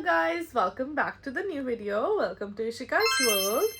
guys, welcome back to the new video. Welcome to Ishika's World.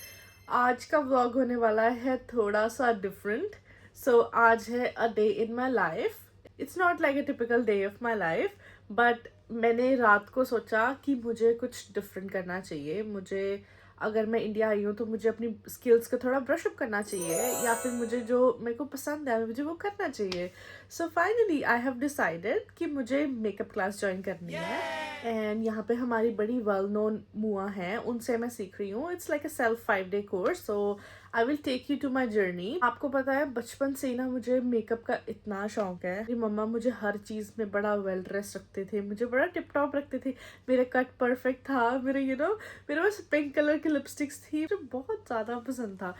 आज का vlog होने वाला है थोड़ा सा डिफरेंट. सो आज है a day in my life. It's not like a typical day of my life, but मैंने रात को सोचा कि मुझे कुछ डिफरेंट करना चाहिए. मुझे अगर मैं इंडिया आई हूँ तो मुझे अपनी स्किल्स को थोड़ा ब्रश अप करना चाहिए, या फिर मुझे जो मेरे को पसंद है मुझे वो करना चाहिए. So finally I have decided कि मुझे मेकअप क्लास ज्वाइन करनी है. एंड यहाँ पे हमारी बड़ी वेल नोन मुआ हैं, उनसे मैं सीख रही हूँ. It's like a self 5-day course. So I will take you to my journey. आपको पता है बचपन से ही ना मुझे मेकअप का इतना शौक है. मेरी मम्मा मुझे हर चीज़ में बड़ा वेल ड्रेस रखते थे, मुझे बड़ा टिप टॉप रखते थे. मेरा कट परफेक्ट था, मेरे मेरे पास पिंक कलर की लिपस्टिक्स थी, मुझे बहुत ज़्यादा पसंद था.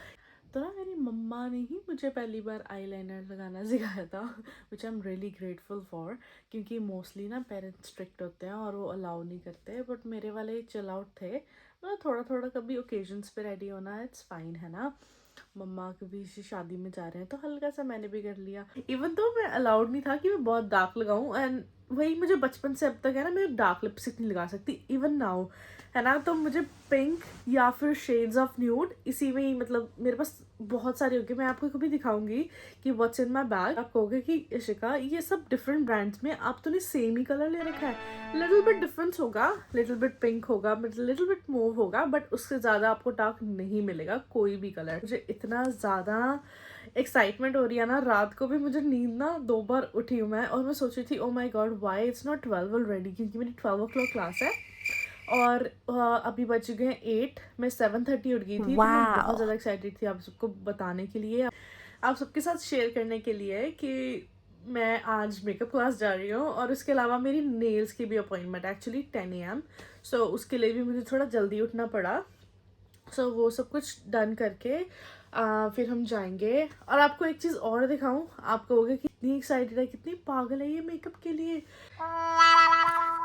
तो ना मेरी मम्मा ने ही मुझे पहली बार आईलाइनर लगाना सिखाया था, which I am really grateful for. क्योंकि मोस्टली ना पेरेंट्स स्ट्रिक्ट होते हैं और वो अलाउ नहीं करते, बट मेरे वाले चिल आउट थे. मतलब थोड़ा थोड़ा कभी ओकेजन्स पे रेडी होना इट्स फाइन, है ना. मम्मा कभी शादी में जा रहे हैं तो हल्का सा मैंने भी कर लिया. इवन तो मैं अलाउड नहीं था कि मैं बहुत डार्क लगाऊं. एंड वही मुझे बचपन से अब तक है ना, मैं डार्क लिपस्टिक नहीं लगा सकती इवन नाउ, है ना. तो मुझे पिंक या फिर शेड्स ऑफ न्यूड इसी में ही, मतलब मेरे पास बहुत सारे होंगे. मैं आपको कभी दिखाऊंगी कि व्हाट्स इन माई बैग. आप कहोगे कि इशिका ये सब डिफरेंट ब्रांड्स में आप तो नहीं सेम ही कलर ले रखा है. लिटिल बिट डिफरेंस होगा, लिटिल बिट पिंक होगा, लिटिल बिट मूव होगा, बट उससे ज़्यादा आपको डार्क नहीं मिलेगा कोई भी कलर. मुझे इतना ज़्यादा एक्साइटमेंट हो रही है ना. रात को भी मुझे नींद ना 2 बार उठी हूँ मैं, और मैं सोच रही थी oh my god why it's not 12 already, क्योंकि मेरी 12 o'clock क्लास है. और अभी बज गए 8. मैं 7:30 उठ गई थी. तो मैं बहुत ज़्यादा एक्साइटेड थी आप सबको बताने के लिए, आप सबके साथ शेयर करने के लिए कि मैं आज मेकअप क्लास जा रही हूँ. और उसके अलावा मेरी नेल्स की भी अपॉइंटमेंट एक्चुअली 10 AM. सो उसके लिए भी मुझे थोड़ा जल्दी उठना पड़ा. सो वो सब कुछ डन करके फिर हम जाएंगे. और आपको एक चीज़ और दिखाऊं, आप कहोगे कि कितनी एक्साइटेड है, कितनी पागल है ये मेकअप के लिए.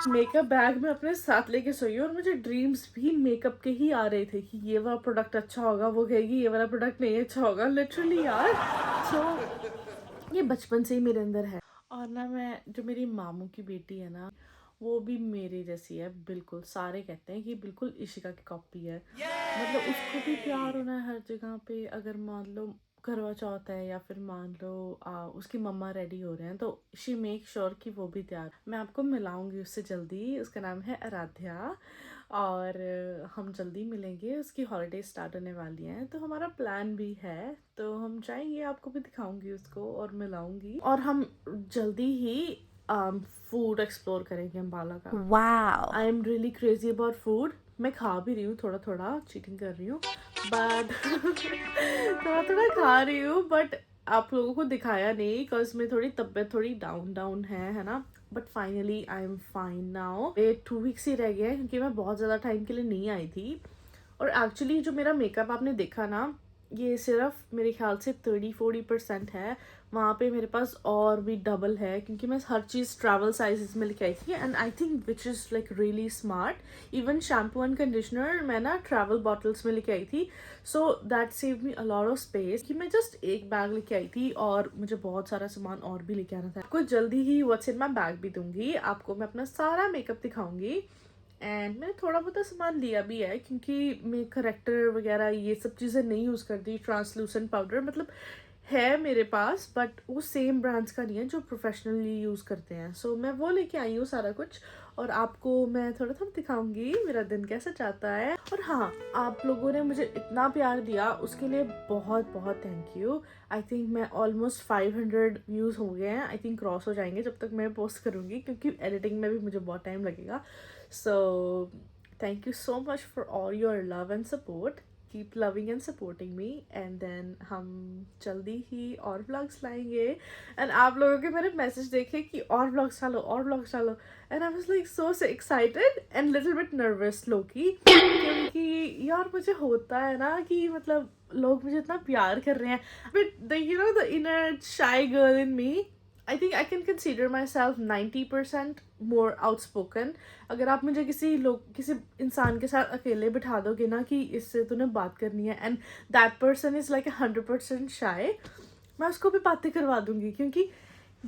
मेकअप बैग में अपने साथ लेके सोई हूँ, और मुझे ड्रीम्स भी मेकअप के ही आ रहे थे कि ये वाला प्रोडक्ट अच्छा होगा, वो कहेगी ये वाला प्रोडक्ट नहीं अच्छा होगा. लिटरली यार. सो ये बचपन से ही मेरे अंदर है. और ना मैं, जो मेरी मामू की बेटी है ना, वो भी मेरे जैसी है बिल्कुल. सारे कहते हैं कि बिल्कुल इशिका की कॉपी है. मतलब उसको भी प्यार होना है हर जगह पे. अगर मान लो करवा चौथ है, या फिर मान लो उसकी मम्मा रेडी हो रहे हैं, तो शी मेक श्योर कि वो भी तैयार. मैं आपको मिलाऊंगी उससे जल्दी. उसका नाम है आराध्या, और हम जल्दी मिलेंगे. उसकी हॉलीडे स्टार्ट होने वाली हैं, तो हमारा प्लान भी है. तो हम जाएंगे, आपको भी दिखाऊंगी उसको और मिलाऊंगी. और हम जल्दी ही फूड एक्सप्लोर करेंगे अम्बाला का. Wow, I am really crazy about food. मैं खा भी रही हूँ थोड़ा थोड़ा, चीटिंग कर रही हूँ बट थोड़ा थोड़ा खा रही हूँ, बट आप लोगों को दिखाया नहीं बिकॉज में थोड़ी तबीयत थोड़ी डाउन डाउन है ना. But finally I am fine now. ये 2 weeks ही रह गए हैं, क्योंकि मैं बहुत ज़्यादा टाइम के लिए नहीं आई थी. और एक्चुअली जो मेरा मेकअप आपने देखा ना, ये सिर्फ मेरे ख्याल से 30-40% है. वहाँ पे मेरे पास और भी डबल है, क्योंकि मैं हर चीज़ ट्रैवल साइजेस में लेके आई थी. And I think which is like really smart. Even shampoo and conditioner मैं ना ट्रैवल बॉटल्स में लेके आई थी. So that save me a lot of space, कि मैं जस्ट एक बैग लेके आई थी और मुझे बहुत सारा सामान और भी लेके आना था. आपको जल्दी ही व्हाट्स इन माई बैग भी दूंगी. आपको मैं अपना सारा मेकअप दिखाऊंगी. एंड मैंने थोड़ा बहुत सामान लिया भी है, क्योंकि मैं करेक्टर वगैरह ये सब चीज़ें नहीं यूज़ करती. ट्रांसलूसेंट पाउडर मतलब है मेरे पास, बट वो सेम ब्रांड्स का नहीं है जो प्रोफेशनली यूज़ करते हैं. सो मैं वो लेके आई हूँ सारा कुछ, और आपको मैं थोड़ा थोड़ा दिखाऊंगी मेरा दिन कैसा जाता है. और हाँ, आप लोगों ने मुझे इतना प्यार दिया उसके लिए बहुत बहुत थैंक यू. आई थिंक मैं ऑलमोस्ट 500 व्यूज़ हो गए हैं. आई थिंक क्रॉस हो जाएंगे जब तक मैं पोस्ट करूँगी, क्योंकि एडिटिंग में भी मुझे बहुत टाइम लगेगा. So thank you so much for all your love and support. Keep loving and supporting me. And then हम जल्दी ही और व्लॉग्स लाएंगे. एंड आप लोगों के मैंने मैसेज देखे कि और व्लॉग्स डालो, और व्लॉग्स डालो. And I was like so excited and little bit nervous लोकी, क्योंकि यार मुझे होता है ना कि मतलब लोग मुझे इतना प्यार कर रहे हैं, बट द इनर शाई girl in me, I think I can consider myself 90% more outspoken. अगर आप मुझे किसी इंसान के साथ अकेले बिठा दोगे ना कि इससे तूने बात करनी है, and that person is like 100% shy, मैं उसको भी बातें करवा दूंगी. क्योंकि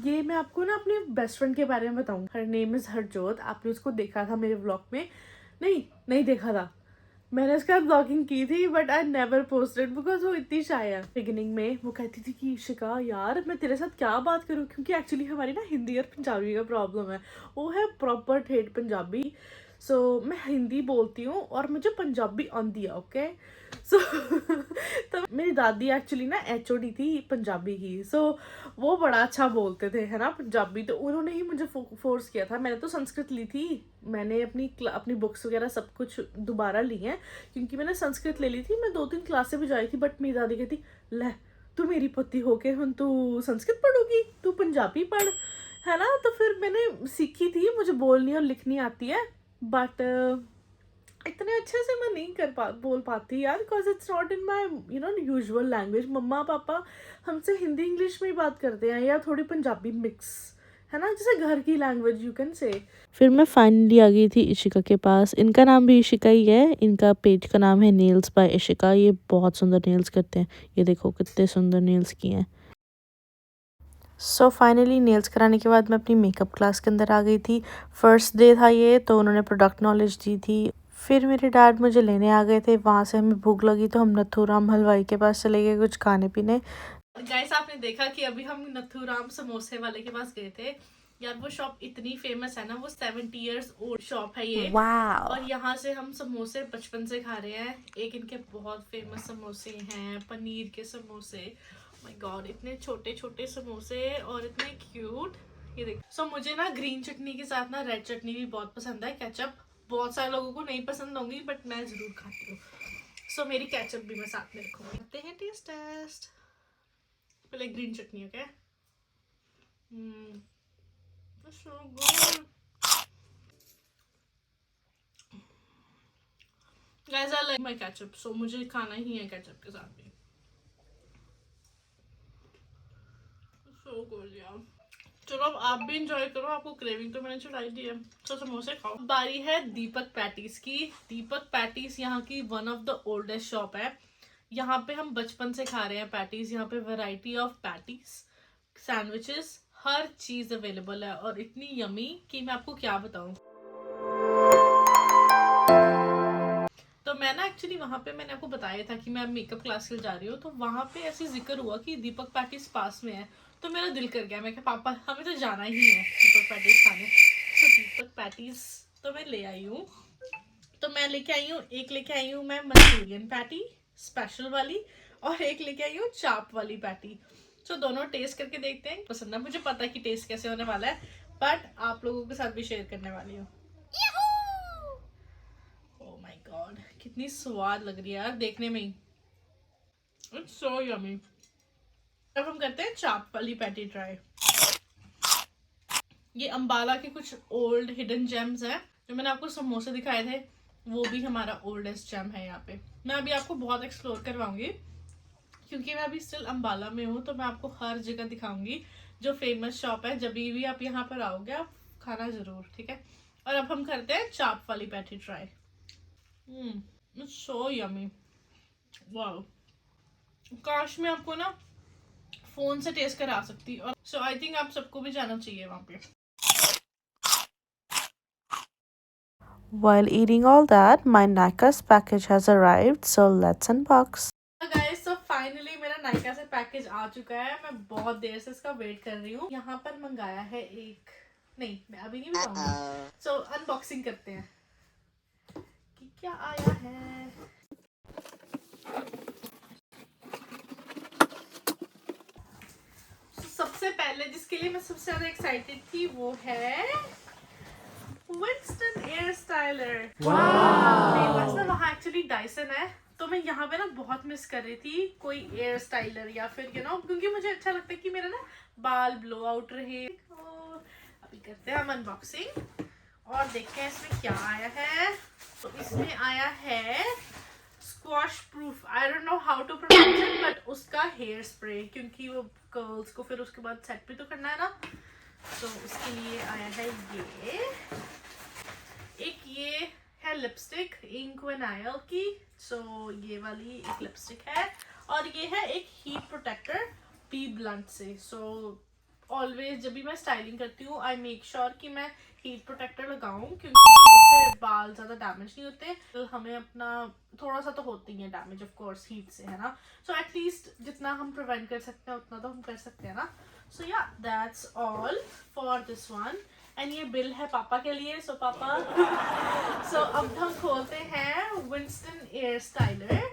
ये मैं आपको ना अपने बेस्ट फ्रेंड के बारे में बताऊँ. Her name is Harjot. आपने उसको देखा था मेरे व्लॉग में. नहीं नहीं देखा था मैंने, उसका ब्लॉगिंग की थी but I never posted because वो इतनी शाय है। बिगिनिंग में वो कहती थी कि इशिका यार मैं तेरे साथ क्या बात करूँ, क्योंकि एक्चुअली हमारी ना हिंदी और पंजाबी का प्रॉब्लम है। वो है प्रॉपर ठेठ पंजाबी। सो मैं हिंदी बोलती हूँ और मुझे पंजाबी आती है, ओके। सो तो मेरी दादी एक्चुअली ना एचओडी थी पंजाबी की। सो वो बड़ा अच्छा बोलते थे है ना पंजाबी, तो उन्होंने ही मुझे फोर्स किया था। मैंने तो संस्कृत ली थी, मैंने अपनी बुक्स वगैरह सब कुछ दोबारा ली हैं क्योंकि मैंने संस्कृत ले ली थी। मैं 2-3 क्लासें भी जाई थी बट मेरी दादी कहती ले तू मेरी पति होके हम तू संस्कृत पढ़ोगी, तू पंजाबी पढ़, है ना। तो फिर मैंने सीखी थी, मुझे बोलनी और लिखनी आती है बट इतने अच्छे से मैं नहीं बोल पाती यार, because it's not in my usual language. मम्मा पापा हमसे हिंदी इंग्लिश में ही बात करते हैं या थोड़ी पंजाबी मिक्स, है ना, जैसे घर की लैंग्वेज यू कैन से। फिर मैं फाइनली आ गई थी इशिका के पास। इनका नाम भी इशिका ही है। इनका पेज का नाम है नेल्स बाय इशिका। ये बहुत सुंदर नेल्स करते हैं। ये देखो कितने सुंदर नेल्स किए हैं। सो फाइनली नेल्स कराने के बाद मैं अपनी मेकअप क्लास के अंदर आ गई थी। फर्स्ट डे था ये, तो उन्होंने प्रोडक्ट नॉलेज दी थी। फिर मेरे डैड मुझे लेने आ गए थे। वहाँ से हमें भूख लगी तो हम नथुराम हलवाई के पास चले गए कुछ खाने पीने। गाइस आपने देखा कि अभी हम नथुराम समोसे वाले के पास गए थे। यार वो शॉप इतनी फेमस है ना, वो 70 इयर्स ओल्ड शॉप है ये। और यहाँ से हम समोसे बचपन से खा रहे हैं। एक इनके बहुत फेमस समोसे हैं, पनीर के समोसे। माय गॉड इतने छोटे छोटे समोसे और इतने क्यूट। ये देख। सो मुझे ना ग्रीन चटनी के साथ ना रेड चटनी भी बहुत पसंद है। केचप बहुत सारे लोगों को नहीं पसंद होंगी बट मैं जरूर खाती हूँ। सो मेरी केचप भी मैं साथ में रखूंगी। करते हैं टेस्ट टेस्ट। पहले green chutney, okay. So good. Guys, I like my ketchup, so मुझे खाना ही है केचप के साथ भी। So good यार। चलो अब आप भी इंजॉय करो, आपको क्रेविंग तो मैंने चढ़ाई दी है, तो समोसे खाओ। बारी है दीपक पैटीज की। दीपक पैटीज यहाँ की one of the oldest shop है। यहाँ पे हम बचपन से खा रहे हैं पैटीज। यहाँ पे वैरायटी ऑफ पैटीज, सैंडविचेस, हर चीज अवेलेबल है और इतनी यमी कि मैं आपको क्या बताऊं। तो मैं ना एक्चुअली वहाँ पे मैंने आपको बताया था कि मैं मेकअप क्लास के लिए जा रही हूँ, तो वहाँ पे ऐसे जिक्र हुआ कि दीपक पैटीज पास में है। तो मेरा दिल कर गया, मैं कहा पापा हमें तो जाना ही है दीपक पैटीज खाने। तो दीपक पैटीज तो मैं ले आई हूँ। तो मैं लेके आई हूँ, एक लेके आई हूँ मैं मंचूरियन पैटी स्पेशल वाली, और एक लेके आई हूँ चाप वाली पैटी। तो दोनों टेस्ट करके देखते हैं पसंद है। मुझे पता है कि टेस्ट कैसे होने वाला है बट आप लोगों के साथ भी शेयर करने वाली हूँ। ओह माय गॉड कितनी स्वाद लग रही है यार देखने में ही। It's so yummy. अब हम करते हैं चाप वाली पैटी ट्राई। ये अंबाला के कुछ ओल्ड हिडन जेम्स हैं। जो मैंने आपको समोसे दिखाए थे वो भी हमारा ओल्डेस्ट जेम है यहाँ पे। मैं अभी आपको बहुत एक्सप्लोर करवाऊंगी क्योंकि मैं अभी स्टिल अंबाला में हूँ, तो मैं आपको हर जगह दिखाऊंगी जो फेमस शॉप है। जब भी आप यहाँ पर आओगे आप खाना जरूर, ठीक है। और अब हम करते हैं चाप वाली patty try. It's so yummy. Wow, काश मैं आपको ना फोन से टेस्ट करा सकती। और सो आई थिंक आप सबको भी जाना चाहिए वहाँ पे। While eating all that, my Nika's package has arrived, so let's unbox. Guys तो फाइनली मेरा नायका से पैकेज आ चुका है। मैं बहुत देर से इसका वेट कर रही हूँ। यहाँ पर मंगाया है एक, नहीं मैं अभी नहीं बताऊंगी। सो अनबॉक्सिंग करते हैं कि क्या आया है। सबसे पहले जिसके लिए मैं सबसे ज्यादा एक्साइटेड थी वो है विंस्टन एयर स्टाइलर। मेरे पास ना वहाँ एक्चुअली डायसन है, तो मैं यहाँ पे ना बहुत मिस कर रही थी कोई एयर स्टाइलर या फिर क्योंकि मुझे अच्छा लगता है कि मेरा ना बाल ब्लो आउट रहे। तो अभी करते हैं हम अनबॉक्सिंग और देखते हैं इसमें क्या आया है। तो इसमें आया है squash proof, I don't know how to pronounce it, but उसका हेयर स्प्रे, क्योंकि वो कर्ल्स को फिर उसके बाद सेट भी तो करना है ना। तो उसके लिए आया है ये एक, ये है लिपस्टिक इंक विनाइल की। सो ये वाली एक लिपस्टिक है और ये है एक हीट प्रोटेक्टर बी ब्लंट से। सो ऑलवेज जब भी मैं स्टाइलिंग करती हूँ आई मेक श्योर कि मैं हीट प्रोटेक्टर लगाऊं, क्योंकि उससे बाल ज़्यादा डैमेज नहीं होते। तो हमें अपना थोड़ा सा तो होती है डैमेज ऑफ कोर्स हीट से, है ना। सो एटलीस्ट जितना हम प्रिवेंट कर सकते हैं उतना तो हम कर सकते हैं ना। सो या that's all for this one. And ये बिल है पापा के लिए, सो पापा सो अब हम खोलते हैं विंस्टन एयर स्टाइलर।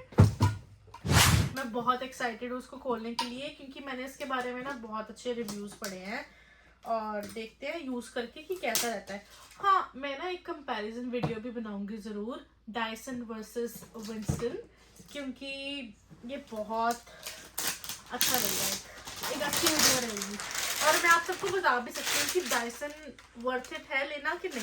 मैं बहुत एक्साइटेड हूँ उसको खोलने के लिए, क्योंकि मैंने इसके बारे में ना बहुत अच्छे रिव्यूज़ पढ़े हैं और देखते हैं यूज़ करके कि कैसा रहता है। हाँ, मैं ना एक कंपैरिजन वीडियो भी बनाऊंगी ज़रूर, डायसन वर्सेस विंस्टन, क्योंकि ये बहुत अच्छा रहेगा, एक अच्छी वीडियो रहेगी। और मैं आप सबको बता भी सकती हूँ कि डायसन वर्थ इट है लेना कि नहीं,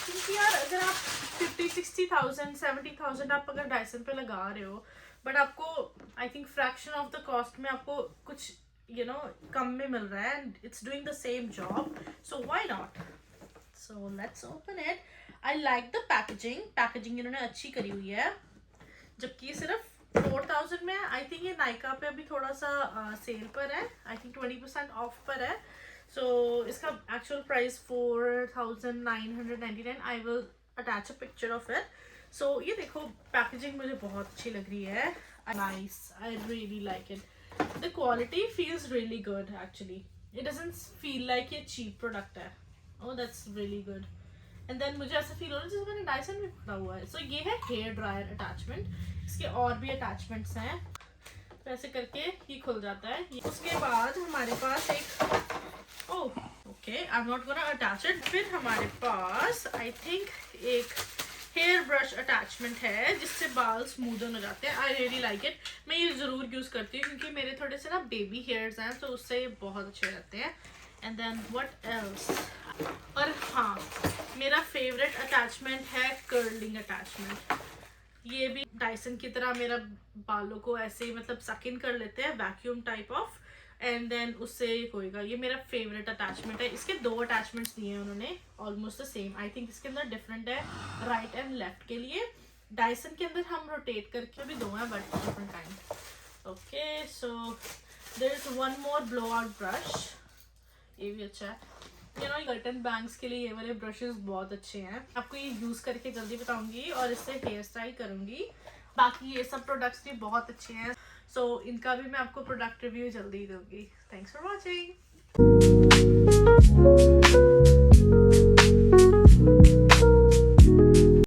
क्योंकि यार अगर आप 50-60,000 70,000 आप अगर डायसन पे लगा रहे हो, बट आपको I think fraction of the cost में आपको कुछ कम में मिल रहा है and it's doing the same job, so why not. So let's open it. I like the packaging इन्होंने अच्छी करी हुई है, जबकि ये सिर्फ 4,000 में है। आई थिंक ये नायका पे अभी थोड़ा सा सेल पर है, आई थिंक 20% ऑफ पर है। सो इसका actual price 4,999। I will attach a picture of it. So ये देखो, पैकेजिंग मुझे बहुत अच्छी लग रही है, nice, I really like it. The quality feels really good actually, it doesn't feel like ये चीप प्रोडक्ट है। Oh that's really good. And then मुझे ऐसा फील हो रहा है जैसे मैंने डायसन में पकड़ा हुआ है। सो ये है हेयर ड्रायर अटैचमेंट, इसके और भी अटैचमेंट्स हैं, तो ऐसे करके ये खुल जाता है। उसके बाद हमारे पास एक okay, I am not gonna attach it. फिर हमारे पास आई थिंक एक हेयर ब्रश अटैचमेंट है जिससे बाल स्मूदन हो जाते हैं। आई रियली लाइक इट, मैं ये ज़रूर यूज़ करती हूँ क्योंकि मेरे थोड़े से ना बेबी हेयर्स हैं, तो उससे ये बहुत अच्छे रहते हैं। एंड देन व्हाट एल्स, और हाँ, मेरा फेवरेट अटैचमेंट है कर्लिंग अटैचमेंट। ये भी डायसन की तरह मेरा बालों को ऐसे ही मतलब सक इन कर लेते हैं, vacuum type of, and then उससे होएगा। ये मेरा फेवरेट अटैचमेंट है। इसके 2 अटैचमेंट्स दिए हैं उन्होंने, almost the same. I think इसके अंदर डिफरेंट है राइट एंड लेफ्ट के लिए। डायसन के अंदर हम रोटेट करके भी 2 हैं, but different kind. Okay, so there is one more blow out brush, ये भी अच्छा है। कर्टन बैंग्स के लिए ये वाले ब्रशेस बहुत अच्छे हैं। आपको ये यूज़ करके जल्दी बताऊंगी और इससे हेयर स्टाइल करूंगी। बाकी ये सब प्रोडक्ट्स भी बहुत अच्छे हैं, सो इनका भी मैं आपको प्रोडक्ट रिव्यू जल्दी दूंगी। Thanks for watching.